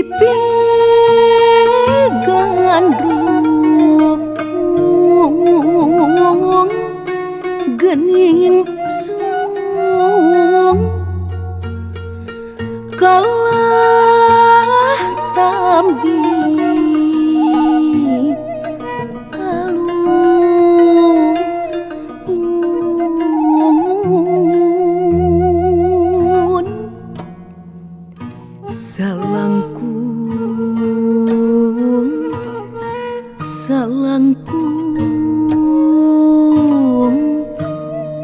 digandrung gening sung kalah tambi alun salangkung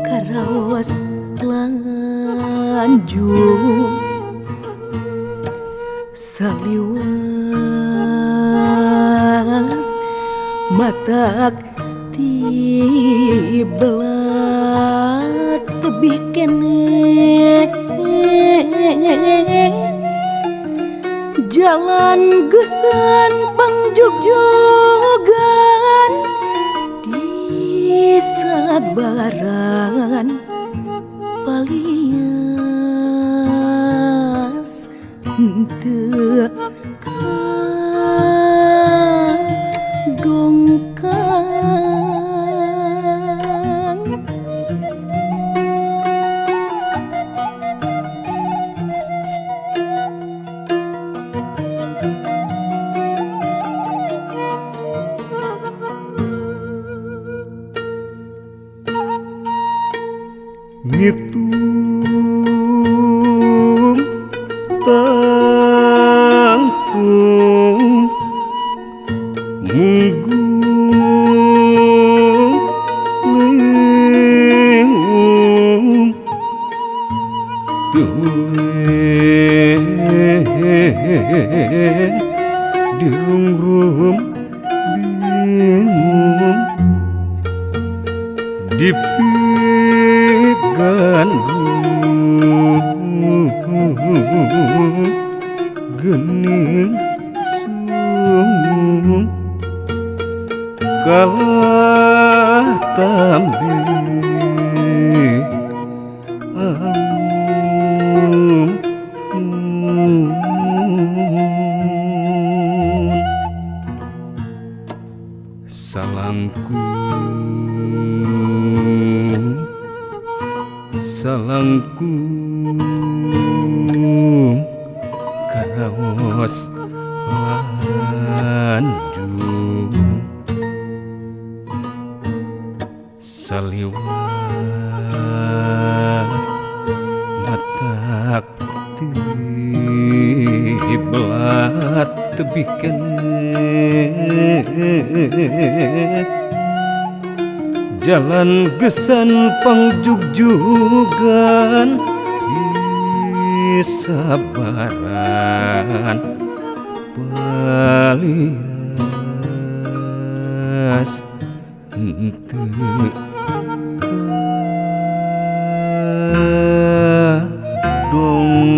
karaos lanjung saliwat matak tiblat tebih kene jalan gesan pangjugjugan di sabaran palias henteu kadongkang ngitung tangtung munggung lingung tule dirungrum bingung digandrung gening sung kalah tambi alun salangkung karaos lanjung saliwat matak tiblat tebih kene jalan gesan pangjugjugan di sabaran palias henteu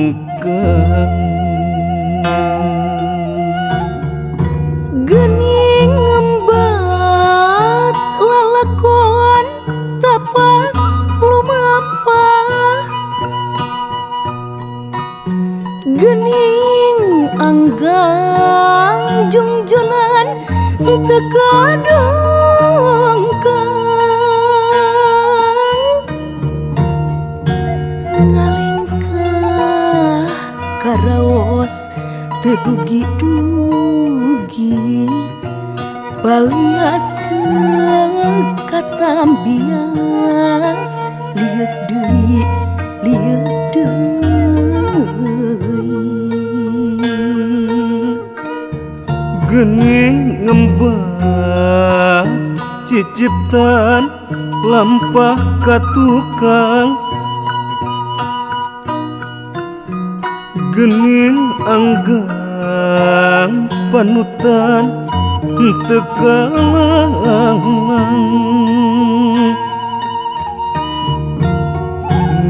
kadongkang gening ngembat lalakon tapak lumampah gening anggang jungjunan tekadongkang ngalingkah karaos tedugi-dugi palias katambias liek deui gening ngembat ciciptan lampah ka tukang gening anggang panutan teu kalang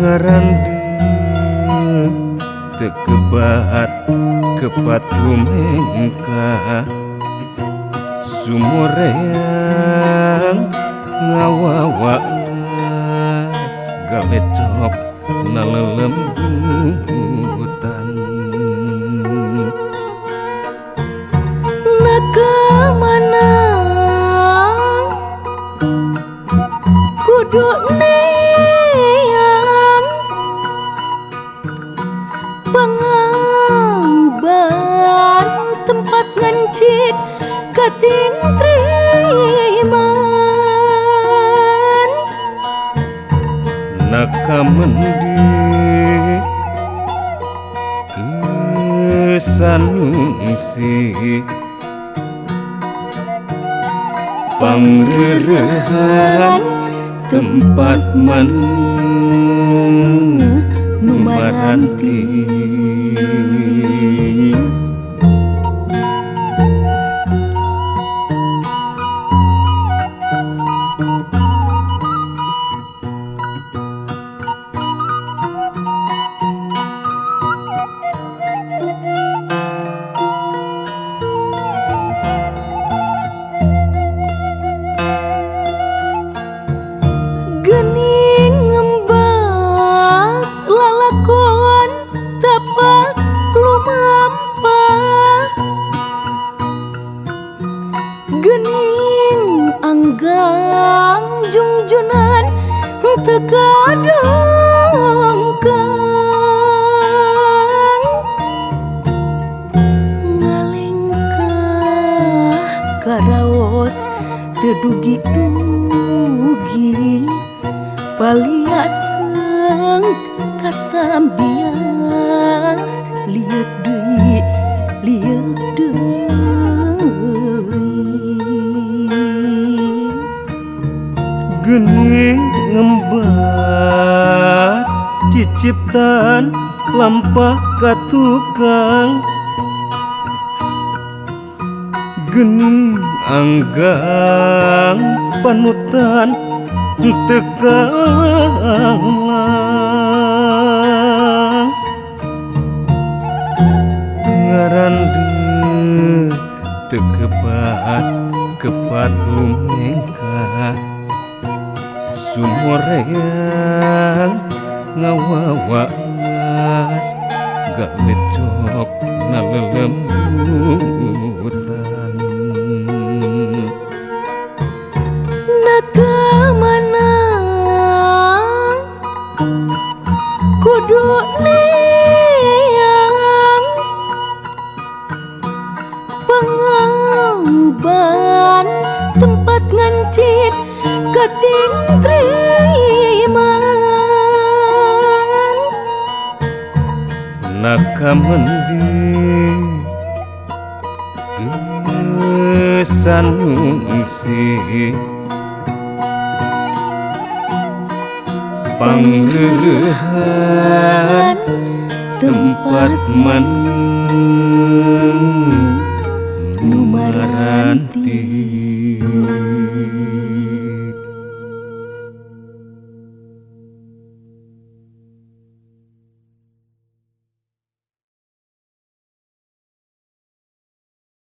ngarandeu teu kebat kepatumengka sumureang ngawawas galecok nalelembutan pangauban tempat ngancik kating triman nakamendik kesanungsi pangrerehan tempat numaranti gening ngembak lalakon tapak lumampah gening anggang jungjunan tekadongkang ngalengkah karaos tedugi-dugi paliaseng katambias liek deui gening ngembat ciciptan lampah katukang gening anggang panutan tekalang ngarandeuk teu kepat lumengka sumoreang ngawawas galecok nalelembutan nakamana kudu neang pangauban tempat ngancik kating triman nakamendik kesanungsi pangrerehan tempat numaranti